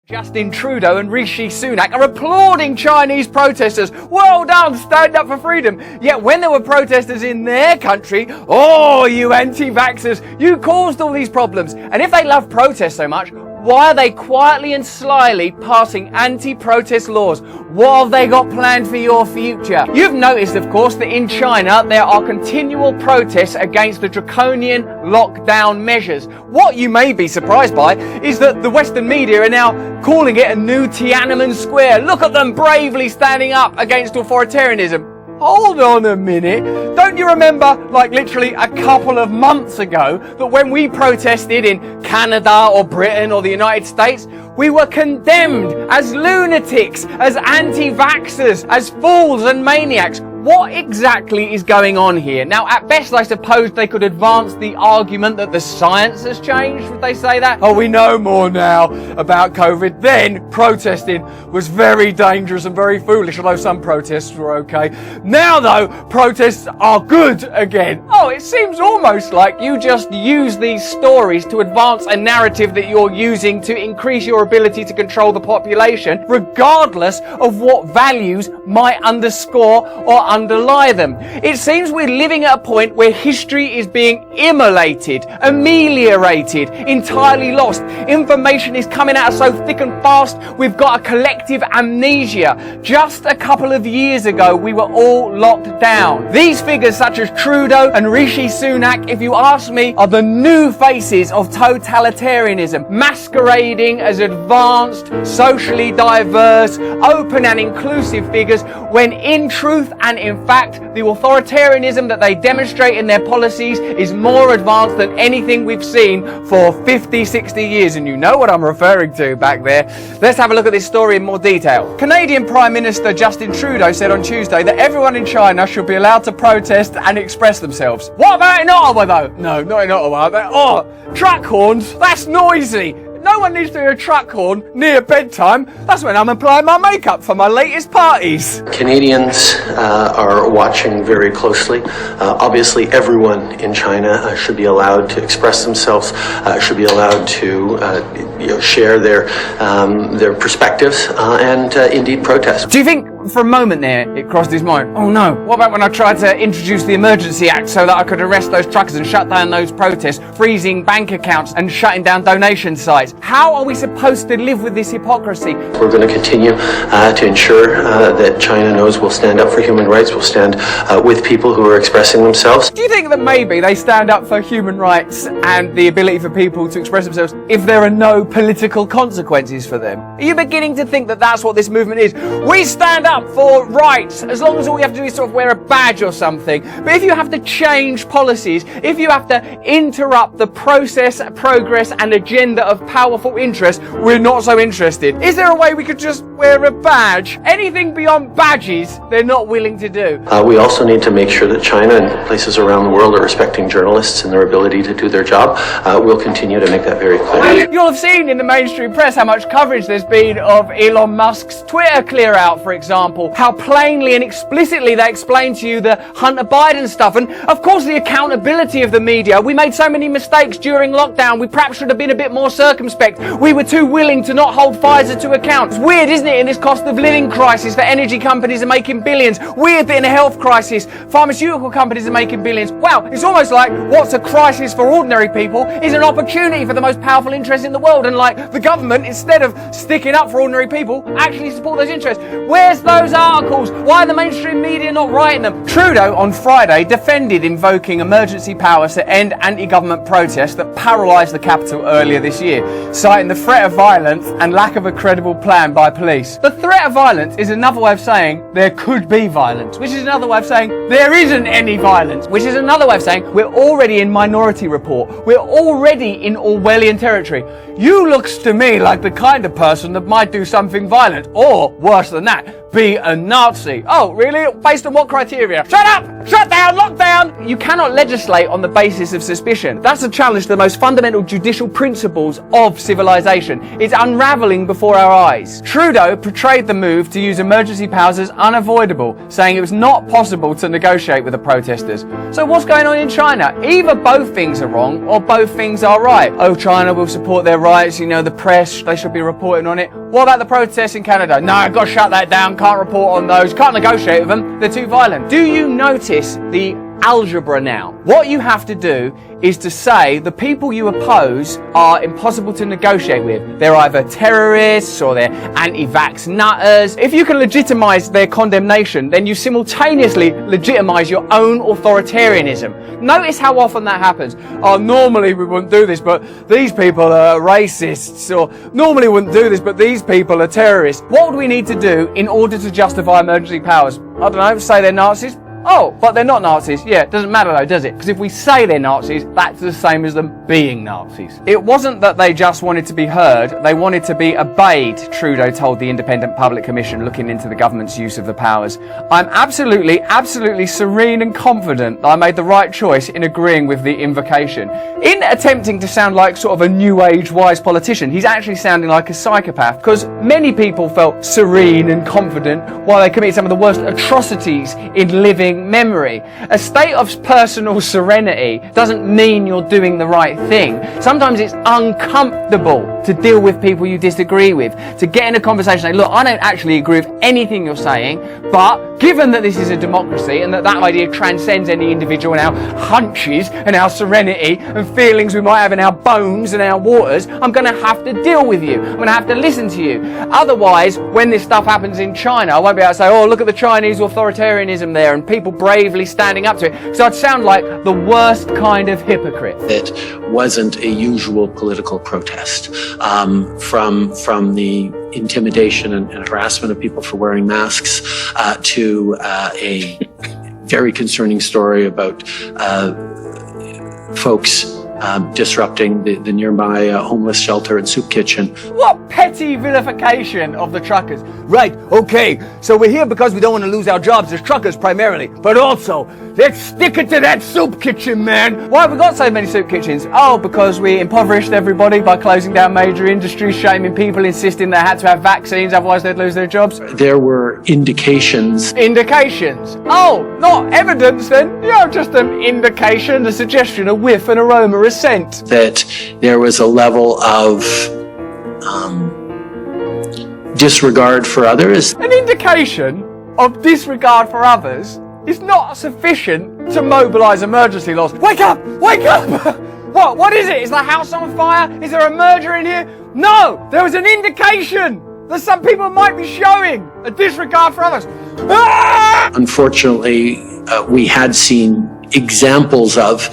Justin Trudeau and Rishi Sunak are applauding Chinese protesters. Well done, stand up for freedom. Yet when there were protesters in their country, oh, you anti-vaxxers, you caused all these problems. And if they love protest so much, why are they quietly and slyly passing anti-protest laws? What have they got planned for your future? You've noticed, of course, that in China there are continual protests against the draconian lockdown measures. What you may be surprised by is that the Western media are now calling it a new Tiananmen Square. Look at them bravely standing up against authoritarianism. Hold on a minute. Don't you remember, like literally a couple of months ago, that when we protested in Canada or Britain or the United States, we were condemned as lunatics, as anti-vaxxers, as fools and maniacs? What exactly is going on here? Now, at best, I suppose they could advance the argument that the science has changed. Would they say that? Oh, we know more now about COVID. Then, protesting was very dangerous and very foolish, although some protests were okay. Now, though, protests are good again. Oh, it seems almost like you just use these stories to advance a narrative that you're using to increase your ability to control the population, regardless of what values might underscore or underlie them. It seems we're living at a point where history is being immolated, ameliorated, entirely lost. Information is coming out so thick and fast, we've got a collective amnesia. Just a couple of years ago, we were all locked down. These figures, such as Trudeau and Rishi Sunak, if you ask me, are the new faces of totalitarianism, masquerading as advanced, socially diverse, open and inclusive figures, when in truth and in fact, the authoritarianism that they demonstrate in their policies is more advanced than anything we've seen for 50, 60 years. And you know what I'm referring to back there. Let's have a look at this story in more detail. Canadian Prime Minister Justin Trudeau said on Tuesday that everyone in China should be allowed to protest and express themselves. What about in Ottawa, though? No, not in Ottawa. Truck horns? That's noisy. No one needs to hear a truck horn near bedtime. That's when I'm applying my makeup for my latest parties. Canadians are watching very closely. Obviously, everyone in China should be allowed to express themselves, should be allowed to share their perspectives and indeed protest. Do you think for a moment there it crossed his mind, oh no, what about when I tried to introduce the Emergency Act so that I could arrest those truckers and shut down those protests, freezing bank accounts and shutting down donation sites? How are we supposed to live with this hypocrisy? We're going to continue to ensure that China knows we'll stand up for human rights, we'll stand with people who are expressing themselves. Do you think that maybe they stand up for human rights and the ability for people to express themselves if there are no political consequences for them? Are you beginning to think that that's what this movement is? We stand up for rights as long as all we have to do is sort of wear a badge or something. But if you have to change policies, if you have to interrupt the process, progress and agenda of powerful interests, we're not so interested. Is there a way we could just wear a badge? Anything beyond badges, they're not willing to do. We also need to make sure that China and places around the world are respecting journalists and their ability to do their job. We'll continue to make that very clear. You'll have seen in the mainstream press how much coverage there's been of Elon Musk's Twitter clear out, for example. How plainly and explicitly they explain to you the Hunter Biden stuff. And of course the accountability of the media. We made so many mistakes during lockdown. We perhaps should have been a bit more circumspect. We were too willing to not hold Pfizer to account. It's weird, isn't it, in this cost of living crisis that energy companies are making billions. Weird that in a health crisis, pharmaceutical companies are making billions. Wow, it's almost like what's a crisis for ordinary people is an opportunity for the most powerful interests in the world. And like the government, instead of sticking up for ordinary people, actually support those interests. Where's those articles? Why are the mainstream media not writing them? Trudeau on Friday defended invoking emergency powers to end anti-government protests that paralysed the capital earlier this year, citing the threat of violence and lack of a credible plan by police. The threat of violence is another way of saying there could be violence, which is another way of saying there isn't any violence, which is another way of saying we're already in Minority Report. We're already in Orwellian territory. You looks to me like the kind of person that might do something violent, or worse than that, be a Nazi. Oh, really? Based on what criteria? Shut up! Shut down! Lock down! You cannot legislate on the basis of suspicion. That's a challenge to the most fundamental judicial principles of civilization. It's unraveling before our eyes. Trudeau portrayed the move to use emergency powers as unavoidable, saying it was not possible to negotiate with the protesters. So what's going on in China? Either both things are wrong or both things are right. Oh, China will support their rights, the press, they should be reporting on it. What about the protests in Canada? No, I've got to shut that down, can't report on those, can't negotiate with them, they're too violent. Do you notice the algebra now? What you have to do is to say the people you oppose are impossible to negotiate with. They're either terrorists or they're anti-vax nutters. If you can legitimize their condemnation, then you simultaneously legitimize your own authoritarianism. Notice how often that happens. Oh, normally we wouldn't do this, but these people are racists. Or normally we wouldn't do this, but these people are terrorists. What would we need to do in order to justify emergency powers? I don't know, say they're Nazis. Oh, but they're not Nazis. Yeah, it doesn't matter though, does it? Because if we say they're Nazis, that's the same as them being Nazis. It wasn't that they just wanted to be heard, they wanted to be obeyed, Trudeau told the Independent Public Commission looking into the government's use of the powers. I'm absolutely serene and confident that I made the right choice in agreeing with the invocation. In attempting to sound like sort of a new age wise politician, he's actually sounding like a psychopath, because many people felt serene and confident while they committed some of the worst atrocities in living memory. A state of personal serenity doesn't mean you're doing the right thing. Sometimes it's uncomfortable to deal with people you disagree with, to get in a conversation and say, look, I don't actually agree with anything you're saying, but given that this is a democracy and that idea transcends any individual and our hunches and our serenity and feelings we might have in our bones and our waters, I'm going to have to deal with you. I'm going to have to listen to you. Otherwise, when this stuff happens in China, I won't be able to say, oh, look at the Chinese authoritarianism there and people bravely standing up to it. So I'd sound like the worst kind of hypocrite. It wasn't a usual political protest. From the intimidation and harassment of people for wearing masks to a very concerning story about folks disrupting the nearby homeless shelter and soup kitchen. What petty vilification of the truckers. Right, okay, so we're here because we don't want to lose our jobs as truckers primarily, but also, let's stick it to that soup kitchen, man. Why have we got so many soup kitchens? Oh, because we impoverished everybody by closing down major industries, shaming people, insisting they had to have vaccines, otherwise they'd lose their jobs. There were indications. Indications? Oh, not evidence then. Just an indication, a suggestion, a whiff, an aroma, a scent. That there was a level of disregard for others. An indication of disregard for others is not sufficient to mobilise emergency laws. Wake up! Wake up! What is it? Is the house on fire? Is there a murder in here? No! There was an indication that some people might be showing a disregard for others. Ah! Unfortunately, we had seen examples of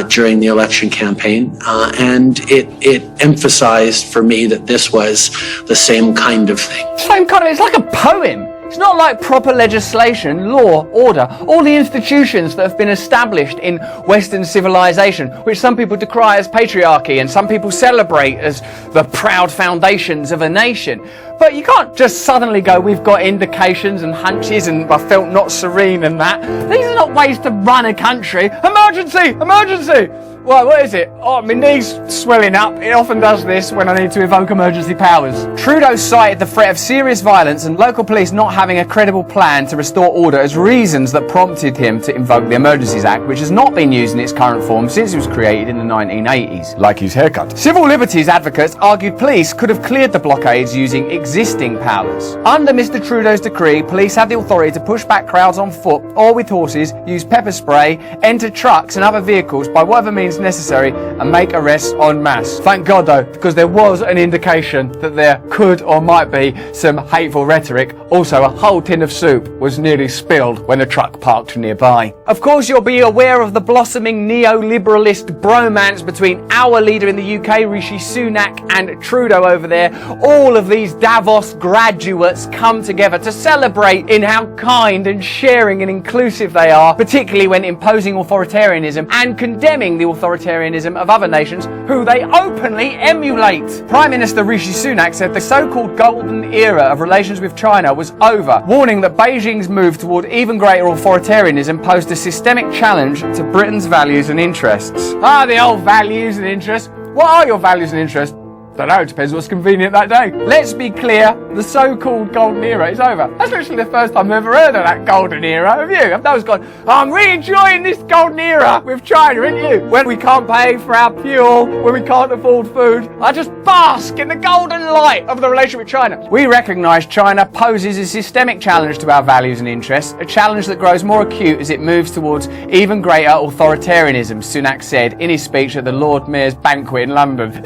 during the election campaign, and it emphasized for me that this was the same kind of thing. Same kind of, it's like a poem. It's not like proper legislation, law, order, all the institutions that have been established in Western civilization, which some people decry as patriarchy and some people celebrate as the proud foundations of a nation. But you can't just suddenly go, we've got indications and hunches and I felt not serene and that. These are not ways to run a country. Emergency! Emergency! Well, what is it? Oh, my knee's swelling up. It often does this when I need to evoke emergency powers. Trudeau cited the threat of serious violence and local police not having a credible plan to restore order as reasons that prompted him to invoke the Emergencies Act, which has not been used in its current form since it was created in the 1980s. Like his haircut. Civil liberties advocates argued police could have cleared the blockades using existing powers. Under Mr. Trudeau's decree, police had the authority to push back crowds on foot or with horses, use pepper spray, enter trucks and other vehicles by whatever means necessary and make arrests en masse. Thank God though, because there was an indication that there could or might be some hateful rhetoric. Also, a whole tin of soup was nearly spilled when a truck parked nearby. Of course, you'll be aware of the blossoming neoliberalist bromance between our leader in the UK, Rishi Sunak, and Trudeau over there. All of these Davos graduates come together to celebrate in how kind and sharing and inclusive they are, particularly when imposing authoritarianism and condemning the authoritarianism of other nations who they openly emulate. Prime Minister Rishi Sunak said the so-called golden era of relations with China was over, warning that Beijing's move toward even greater authoritarianism posed a systemic challenge to Britain's values and interests. The old values and interests. What are your values and interests? Don't know, it depends what's convenient that day. Let's be clear, the so-called golden era is over. That's literally the first time I've ever heard of that golden era, have you? I've always gone, I'm really enjoying this golden era with China, ain't you? When we can't pay for our fuel, when we can't afford food, I just bask in the golden light of the relationship with China. We recognise China poses a systemic challenge to our values and interests, a challenge that grows more acute as it moves towards even greater authoritarianism, Sunak said in his speech at the Lord Mayor's banquet in London.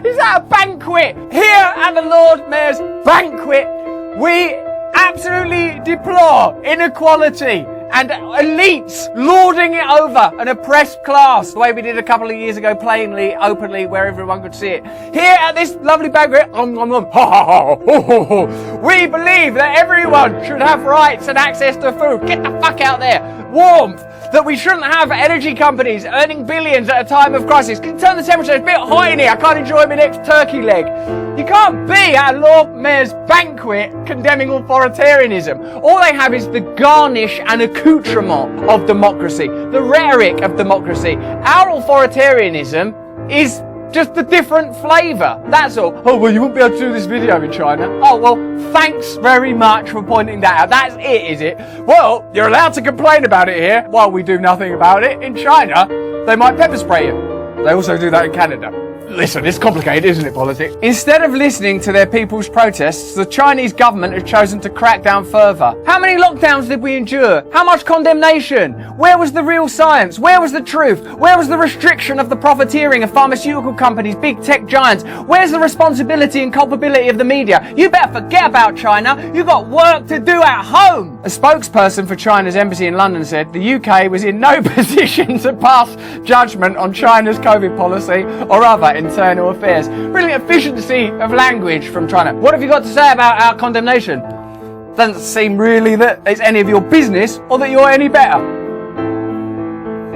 Is that a banquet? Here at the Lord Mayor's banquet, we absolutely deplore inequality and elites lording it over an oppressed class, the way we did a couple of years ago, plainly, openly, where everyone could see it. Here at this lovely banquet, we believe that everyone should have rights and access to food. Get the fuck out there. Warmth. That we shouldn't have energy companies earning billions at a time of crisis. Can you turn the temperature? It's a bit hot in here. I can't enjoy my next turkey leg. You can't be at a Lord Mayor's banquet condemning authoritarianism. All they have is the garnish and accoutrement of democracy, the rhetoric of democracy. Our authoritarianism is just a different flavour. That's all. Oh, well, you won't be able to do this video in China. Oh, well, thanks very much for pointing that out. That's it, is it? Well, you're allowed to complain about it here while we do nothing about it. In China, they might pepper spray you. They also do that in Canada. Listen, it's complicated, isn't it, politics? Instead of listening to their people's protests, the Chinese government has chosen to crack down further. How many lockdowns did we endure? How much condemnation? Where was the real science? Where was the truth? Where was the restriction of the profiteering of pharmaceutical companies, big tech giants? Where's the responsibility and culpability of the media? You better forget about China. You've got work to do at home. A spokesperson for China's embassy in London said the UK was in no position to pass judgment on China's COVID policy or other internal affairs. Really efficiency of language from China. What have you got to say about our condemnation? Doesn't seem really that it's any of your business or that you're any better.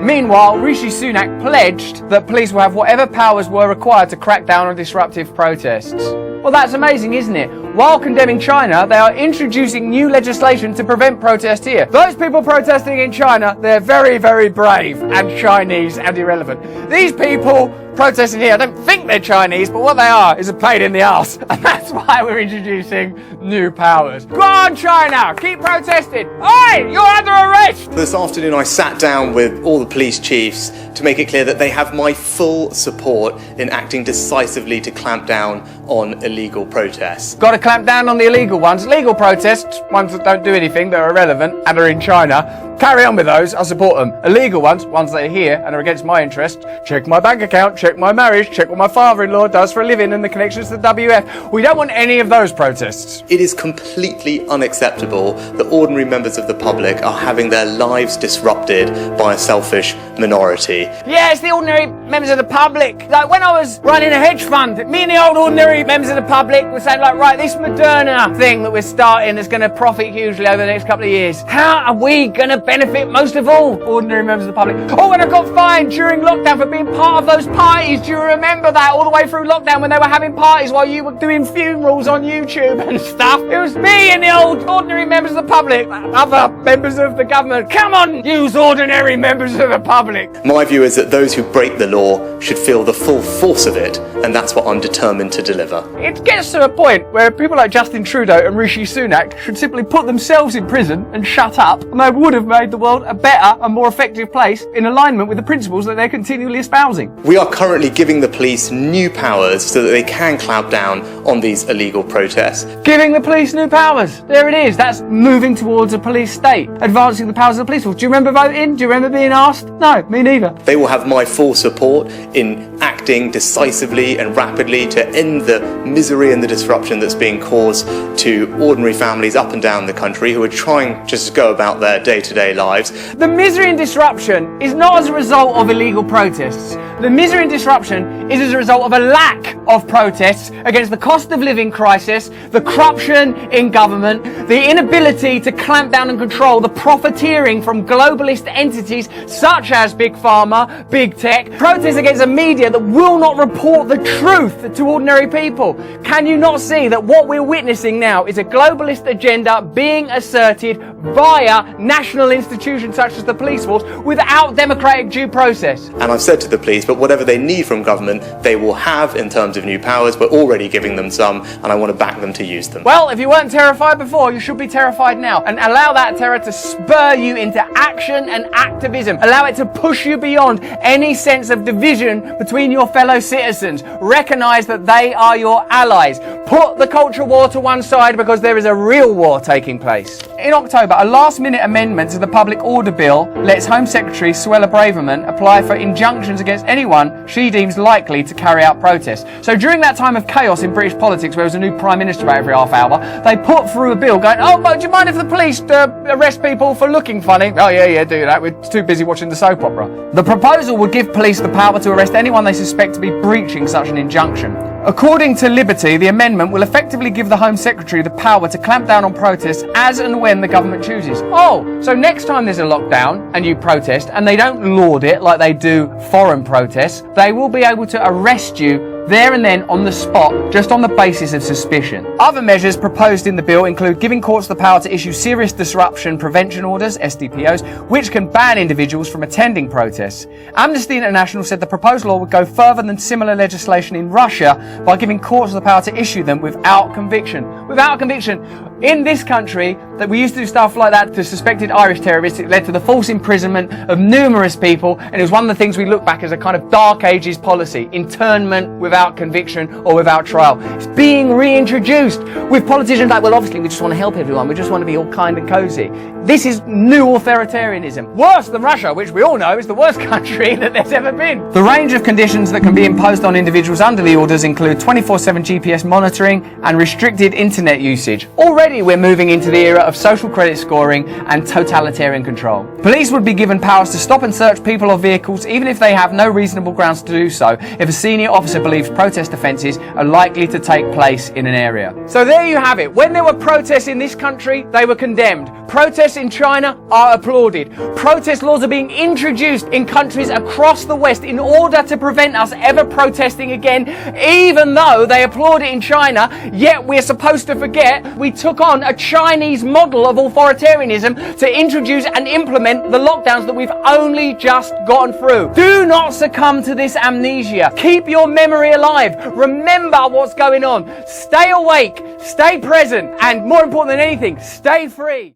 Meanwhile, Rishi Sunak pledged that police will have whatever powers were required to crack down on disruptive protests. Well, that's amazing, isn't it? While condemning China, they are introducing new legislation to prevent protest here. Those people protesting in China, they're very, very brave and Chinese and irrelevant. These people protesting here, I don't think they're Chinese, but what they are is a pain in the arse. And that's why we're introducing new powers. Go on, China! Keep protesting! Oi! You're under arrest! This afternoon I sat down with all the police chiefs to make it clear that they have my full support in acting decisively to clamp down on illegal protests. Got to clamp down on the illegal ones. Legal protests, ones that don't do anything, that are irrelevant and are in China. Carry on with those, I support them. Illegal ones, ones that are here and are against my interests. Check my bank account, check my marriage, check what my father-in-law does for a living and the connections to the WF. We don't want any of those protests. It is completely unacceptable that ordinary members of the public are having their lives disrupted by a selfish minority. Yeah, it's the ordinary members of the public. Like when I was running a hedge fund, me and the old ordinary members of the public were saying like, right, this Moderna thing that we're starting is going to profit hugely over the next couple of years. How are we going to benefit most of all? Ordinary members of the public. Oh, and I got fined during lockdown for being part of those parties. Do you remember that all the way through lockdown when they were having parties while you were doing funerals on YouTube and stuff? It was me and the old ordinary members of the public, other members of the government. Come on, use ordinary members of the public. My view is that those who break the law should feel the full force of it, and that's what I'm determined to deliver. It gets to a point where people like Justin Trudeau and Rishi Sunak should simply put themselves in prison and shut up, and they would have made the world a better and more effective place in alignment with the principles that they're continually espousing. We are currently giving the police new powers so that they can clamp down on these illegal protests. Giving the police new powers. There it is. That's moving towards a police state. Advancing the powers of the police force. Do you remember voting? Do you remember being asked? No, me neither. They will have my full support in acting decisively and rapidly to end the misery and the disruption that's being caused to ordinary families up and down the country who are trying just to go about their day-to-day lives. The misery and disruption is not as a result of illegal protests. The misery and disruption is as a result of a lack of protests against the cost of living crisis, the corruption in government, the inability to clamp down and control the profiteering from globalist entities such as Big Pharma, Big Tech, protests against a media that will not report the truth to ordinary people. Can you not see that what we're witnessing now is a globalist agenda being asserted via national institutions such as the police force without democratic due process? And I've said to the police, but whatever they need from government, they will have in terms of new powers. We're already giving them some, and I want to back them to use them. Well, if you weren't terrified before, you should be terrified now. And allow that terror to spur you into action and activism. Allow it to push you beyond any sense of division between your fellow citizens. Recognise that they are your allies. Put the culture war to one side because there is a real war taking place. In October, a last-minute amendment to the Public Order Bill lets Home Secretary Suella Braverman apply for injunctions against anyone she deems likely to carry out protests. So during that time of chaos in British politics, where there was a new Prime Minister about every half hour, they put through a bill going, oh, but do you mind if the police arrest people for looking funny? Oh, yeah, do that. We're too busy watching the soap opera. The proposal would give police the power to arrest anyone they suspect to be breaching such an injunction. According to Liberty, the amendment will effectively give the Home Secretary the power to clamp down on protests as and when the government chooses. Oh, so next time there's a lockdown and you protest and they don't laud it like they do foreign protests, they will be able to arrest you there and then on the spot, just on the basis of suspicion. Other measures proposed in the bill include giving courts the power to issue serious disruption prevention orders, SDPOs, which can ban individuals from attending protests. Amnesty International said the proposed law would go further than similar legislation in Russia by giving courts the power to issue them without conviction. Without conviction. In this country, that we used to do stuff like that to suspected Irish terrorists. It led to the false imprisonment of numerous people, and it was one of the things we look back as a kind of dark ages policy, internment without conviction or without trial. It's being reintroduced with politicians like, well, obviously we just want to help everyone, we just want to be all kind and cozy. This is new authoritarianism. Worse than Russia, which we all know is the worst country that there's ever been. The range of conditions that can be imposed on individuals under the orders include 24/7 GPS monitoring and restricted internet usage. Already we're moving into the era of social credit scoring and totalitarian control. Police would be given powers to stop and search people or vehicles even if they have no reasonable grounds to do so, if a senior officer believes protest offences are likely to take place in an area. So there you have it. When there were protests in this country, they were condemned. Protests in China are applauded. Protest laws are being introduced in countries across the West in order to prevent us ever protesting again, even though they applaud it in China, yet we're supposed to forget we took on a Chinese model of authoritarianism to introduce and implement the lockdowns that we've only just gotten through. Do not succumb to this amnesia. Keep your memory alive. Remember what's going on. Stay awake, stay present, and more important than anything, stay free.